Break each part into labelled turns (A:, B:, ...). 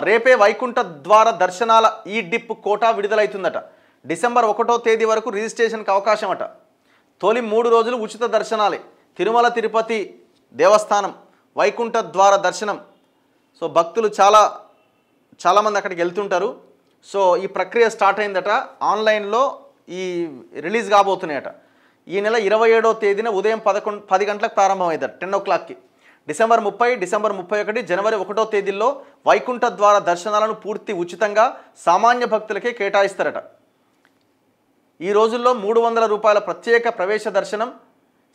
A: రేపే వైకుంఠ ద్వార దర్శనాల ఈ డిప్ కోటా విడుదలవుతుందట. డిసెంబర్ 1వ తేదీ వరకు రిజిస్ట్రేషన్కి అవకాశం అట. తొలి 3 రోజులు ఉచిత దర్శనాలే. తిరుమల తిరుపతి దేవస్థానం వైకుంఠ ద్వార దర్శనం. సో భక్తులు చాలామంది అక్కడికి వెళ్తుంటారు. సో ఈ ప్రక్రియ స్టార్ట్ అయిందట. ఆన్లైన్లో ఈ రిలీజ్ కాబోతున్నాయట. ఈ నెల 27వ తేదీన ఉదయం 10 గంటలకు ప్రారంభమైందట, 10 o'clockకి. డిసెంబర్ 30, డిసెంబర్ 31, జనవరి 1వ తేదీల్లో వైకుంఠ ద్వార దర్శనాలను పూర్తి ఉచితంగా సామాన్య భక్తులకే కేటాయిస్తారట. ఈ రోజుల్లో 300 రూపాయల ప్రత్యేక ప్రవేశ దర్శనం,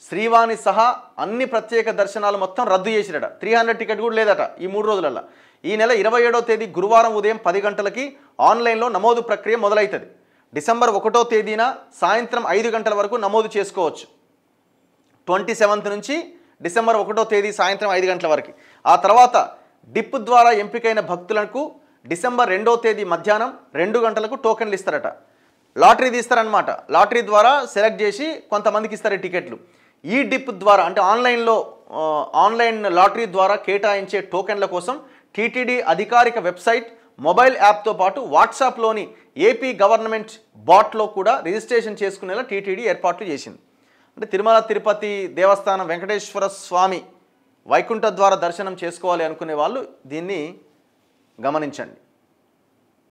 A: శ్రీవాణి సహా అన్ని ప్రత్యేక దర్శనాలు మొత్తం రద్దు చేసిరట. 300 టికెట్ కూడా లేదట ఈ 3 రోజులల్లో. ఈ నెల 27వ తేదీ గురువారం ఉదయం 10 గంటలకి ఆన్లైన్లో నమోదు ప్రక్రియ మొదలవుతుంది. డిసెంబర్ 1వ తేదీన సాయంత్రం 5 గంటల వరకు నమోదు చేసుకోవచ్చు. 27th నుంచి డిసెంబర్ 1వ తేదీ సాయంత్రం 5 గంటల వరకు. ఆ తర్వాత డిప్ ద్వారా ఎంపికైన భక్తులకు డిసెంబర్ 2వ తేదీ మధ్యాహ్నం 2 గంటలకు టోకెన్లు ఇస్తారట. లాటరీ తీస్తారనమాట. లాటరీ ద్వారా సెలెక్ట్ చేసి కొంతమందికి ఇస్తారు టికెట్లు. ఈ డిప్ ద్వారా అంటే ఆన్లైన్ లాటరీ ద్వారా కేటాయించే టోకెన్ల కోసం టీటీడీ అధికారిక వెబ్సైట్, మొబైల్ యాప్తో పాటు వాట్సాప్లోని ఏపీ గవర్నమెంట్ బాట్లో కూడా రిజిస్ట్రేషన్ చేసుకునేలా టీటీడీ ఏర్పాట్లు చేసింది. అంటే తిరుమల తిరుపతి దేవస్థానం వెంకటేశ్వర స్వామి వైకుంఠ ద్వార దర్శనం చేసుకోవాలి అనుకునే వాళ్ళు దీన్ని గమనించండి.